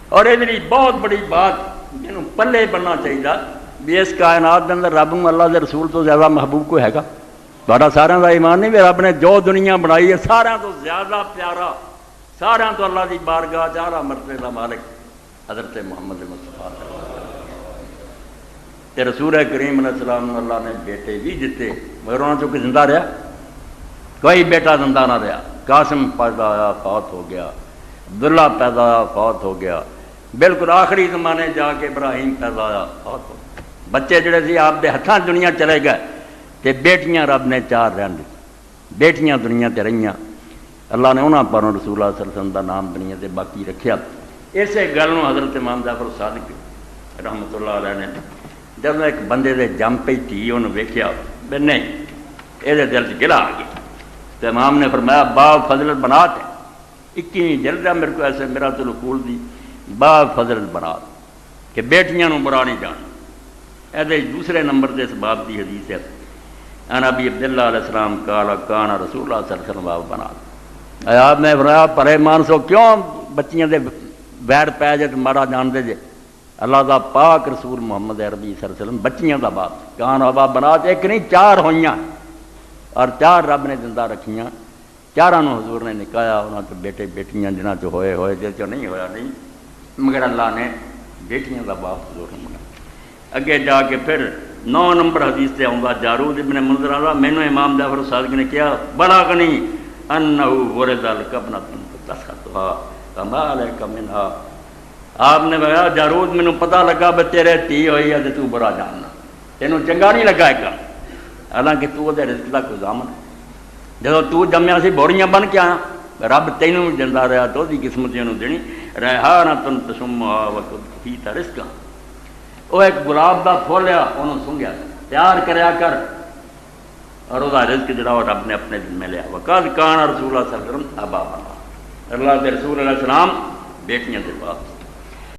اور یہ بہت بڑی بات جنہوں پلے بننا چاہیے بھی اس کائنات کے اندر رب اللہ کے رسول تو زیادہ محبوب کوئی ہے گا؟ بڑا سارا کا ایمان نہیں بھی رب نے جو دنیا بنائی ہے سارا تو زیادہ پیارا، سارا تو اللہ کی بارگاہ چارہ مرتبے کا مالک حضرت محمد مصطفیٰ تے رسول کریم علیہ السلام اللہ نے بیٹے بھی دیتے مگر انہوں چونکہ زندہ رہا کوئی بیٹا زندہ نہ رہا۔ قاسم پیدا آیا فوت ہو گیا، عبداللہ پیدا آیا فوت ہو گیا، بالکل آخری زمانے جا کے ابراہیم پیدا آیا فوت ہو گیا۔ بچے جڑے سی آپ دے ہتھاں دنیا چلے گئے تے بیٹیاں رب نے 4 رہن دی، بیٹیاں دنیا تے رہیاں، اللہ نے انہاں پر رسول اللہ صلی اللہ علیہ وسلم دا نام دنیا تے باقی رکھیا۔ اسی گل نوں حضرت امام جعفر صادق رحمۃ اللہ علیہ نے جب ایک بندے دے جم پئی تھی انہوں ویکھیا بھی نہیں یہ دل چ گلا آ گیا، تو امام نے فرمایا باب فضل بنات ہے 21ویں جلد ہے میرے کو ایسے میرا تو العقول دی باب فضل بنات کہ بیٹیاں نوں برا نہیں جان۔ یہ دوسرے نمبر دے اس باب دی حدیث ہے ان ابی عبداللہ علیہ السلام قال کان رسول اللہ صلی اللہ علیہ وسلم باب بنات۔ آپ نے فرمایا پرے مانسو کیوں بچیاں دے ویر پی جائے مارا جان دے جے، اللہ دا پاک رسول محمد عربی صلی اللہ علیہ وسلم بچیاں دا باپ کان باب بنات، ایک نہیں 4 ہوئیاں اور 4 رب نے زندہ رکھیاں، 4 حضور نے نکایا، انہوں نے بیٹے بیٹیاں جنہاں چ ہوئے جن چ نہیں ہویا نہیں، مگر اللہ نے بیٹیاں دا باپ حضور نے بنایا۔ اگے جا کے پھر 9 نمبر حدیث سے آؤں گا جارود ابن منذر اللہ مینوں امام جعفر صادق نے کیا بڑا غنی انہ ورد الکبنۃ فتسخطها کما علیک منہا۔ آپ نے کہا جارود مینوں پتہ لگا بھی تیرے تھی ہوئی ہے تو برا جاننا، تینوں چنگا نہیں لگا ایک حالانکہ تو وہ رزق کا کوئی ضامن ہے، جب تو جمیا سی بوریاں بن کے آیا رب تینوں جندا رہا تو دی قسمت انہوں دینی ریحانۃ تشمھا وفیت رزقا۔ وہ ایک گلاب دا پھول ہے انہوں سنگیا تیار کریا کر اور وہ رزق جڑا وہ رب نے اپنے دل میں لیا۔ وقد کان رسول اللہ صلی اللہ علیہ وسلم ابا بنا، اللہ کے رسول علیہ السلام بیٹیاں دے باپ